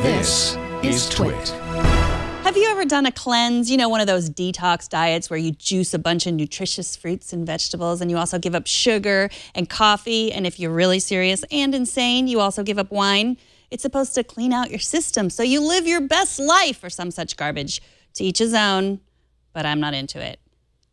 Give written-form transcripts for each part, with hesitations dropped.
This is TWiT. Have you ever done a cleanse? You know, one of those detox diets where you juice a bunch of nutritious fruits and vegetables, and you also give up sugar and coffee. And if you're really serious and insane, you also give up wine. It's supposed to clean out your system so you live your best life or some such garbage. To each his own, but I'm not into it.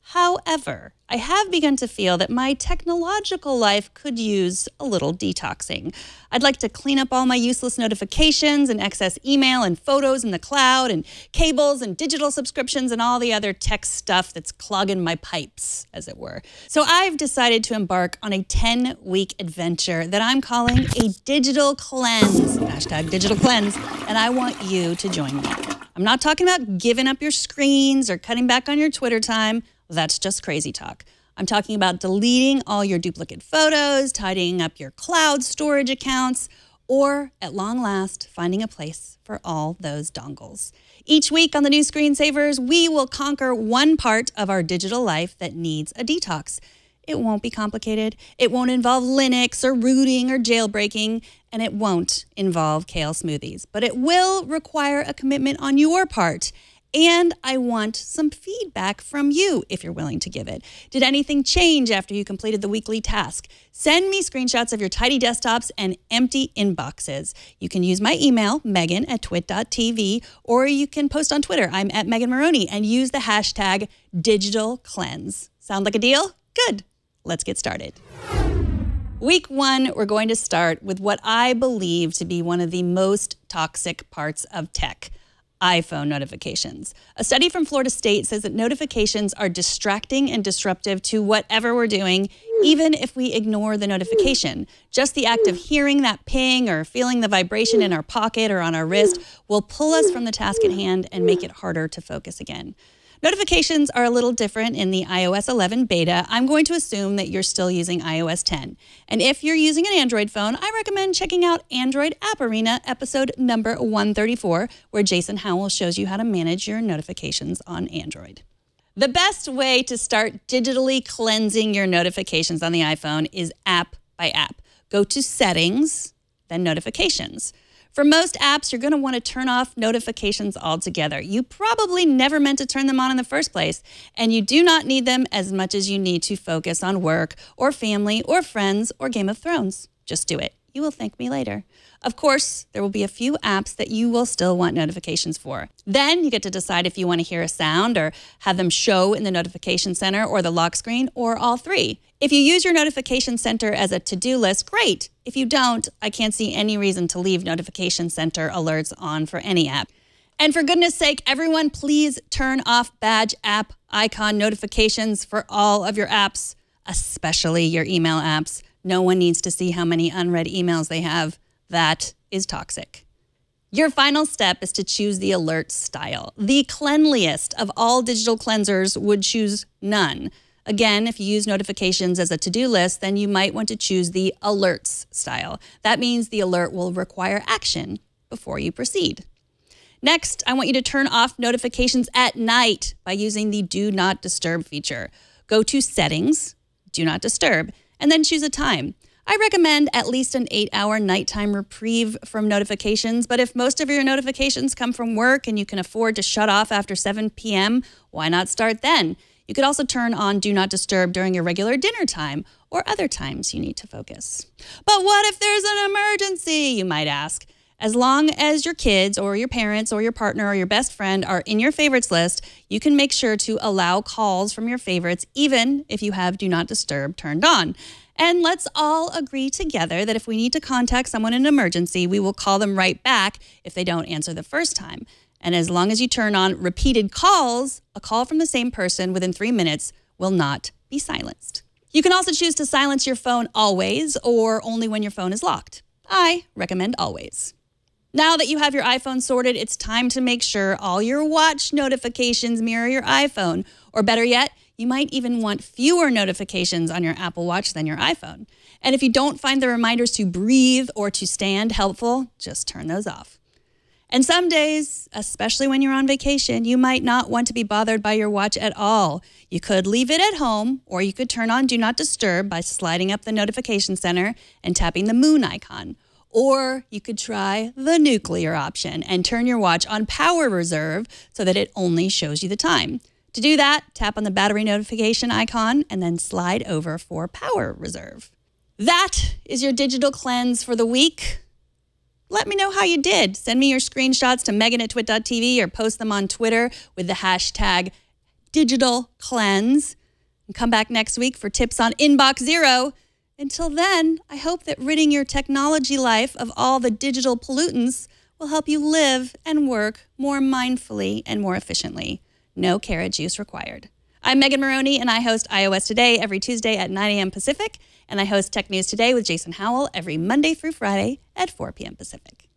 However, I have begun to feel that my technological life could use a little detoxing. I'd like to clean up all my useless notifications and excess email and photos in the cloud and cables and digital subscriptions and all the other tech stuff that's clogging my pipes, as it were. So I've decided to embark on a 10-week adventure that I'm calling a digital cleanse, hashtag digital cleanse, and I want you to join me. I'm not talking about giving up your screens or cutting back on your Twitter time. That's just crazy talk. I'm talking about deleting all your duplicate photos, tidying up your cloud storage accounts, or at long last, finding a place for all those dongles. Each week on the new Screensavers, we will conquer one part of our digital life that needs a detox. It won't be complicated. It won't involve Linux or rooting or jailbreaking, and it won't involve kale smoothies. But it will require a commitment on your part. And I want some feedback from you if you're willing to give it. Did anything change after you completed the weekly task? Send me screenshots of your tidy desktops and empty inboxes. You can use my email, megan@twit.tv, or you can post on Twitter. I'm at Megan Maroney, and use the hashtag #digitalcleanse. Sound like a deal? Good. Let's get started. Week one, we're going to start with what I believe to be one of the most toxic parts of tech. iPhone notifications. A study from Florida State says that notifications are distracting and disruptive to whatever we're doing, even if we ignore the notification. Just the act of hearing that ping or feeling the vibration in our pocket or on our wrist will pull us from the task at hand and make it harder to focus again. Notifications are a little different in the iOS 11 beta. I'm going to assume that you're still using iOS 10. And if you're using an Android phone, I recommend checking out Android App Arena episode number 134, where Jason Howell shows you how to manage your notifications on Android. The best way to start digitally cleansing your notifications on the iPhone is app by app. Go to Settings, then Notifications. For most apps, you're going to want to turn off notifications altogether. You probably never meant to turn them on in the first place, and you do not need them as much as you need to focus on work or family or friends or Game of Thrones. Just do it. You will thank me later. Of course, there will be a few apps that you will still want notifications for. Then you get to decide if you want to hear a sound or have them show in the notification center or the lock screen, or all three. If you use your notification center as a to-do list, great. If you don't, I can't see any reason to leave notification center alerts on for any app. And for goodness sake, everyone, please turn off badge app icon notifications for all of your apps, especially your email apps. No one needs to see how many unread emails they have. That is toxic. Your final step is to choose the alert style. The cleanliest of all digital cleansers would choose none. Again, if you use notifications as a to-do list, then you might want to choose the alerts style. That means the alert will require action before you proceed. Next, I want you to turn off notifications at night by using the Do Not Disturb feature. Go to Settings, Do Not Disturb, and then choose a time. I recommend at least an 8-hour nighttime reprieve from notifications, but if most of your notifications come from work and you can afford to shut off after 7 p.m., why not start then? You could also turn on Do Not Disturb during your regular dinner time or other times you need to focus. But what if there's an emergency, you might ask? As long as your kids or your parents or your partner or your best friend are in your favorites list, you can make sure to allow calls from your favorites even if you have Do Not Disturb turned on. And let's all agree together that if we need to contact someone in an emergency, we will call them right back if they don't answer the first time. And as long as you turn on repeated calls, a call from the same person within 3 minutes will not be silenced. You can also choose to silence your phone always or only when your phone is locked. I recommend always. Now that you have your iPhone sorted, it's time to make sure all your watch notifications mirror your iPhone. Or better yet, you might even want fewer notifications on your Apple Watch than your iPhone. And if you don't find the reminders to breathe or to stand helpful, just turn those off. And some days, especially when you're on vacation, you might not want to be bothered by your watch at all. You could leave it at home, or you could turn on Do Not Disturb by sliding up the notification center and tapping the moon icon. Or you could try the nuclear option and turn your watch on power reserve so that it only shows you the time. To do that, tap on the battery notification icon and then slide over for power reserve. That is your digital cleanse for the week. Let me know how you did. Send me your screenshots to megan@twit.tv or post them on Twitter with the hashtag digital cleanse. And come back next week for tips on Inbox Zero. Until then, I hope that ridding your technology life of all the digital pollutants will help you live and work more mindfully and more efficiently. No carrot juice required. I'm Megan Maroney, and I host iOS Today every Tuesday at 9 a.m. Pacific, and I host Tech News Today with Jason Howell every Monday through Friday at 4 p.m. Pacific.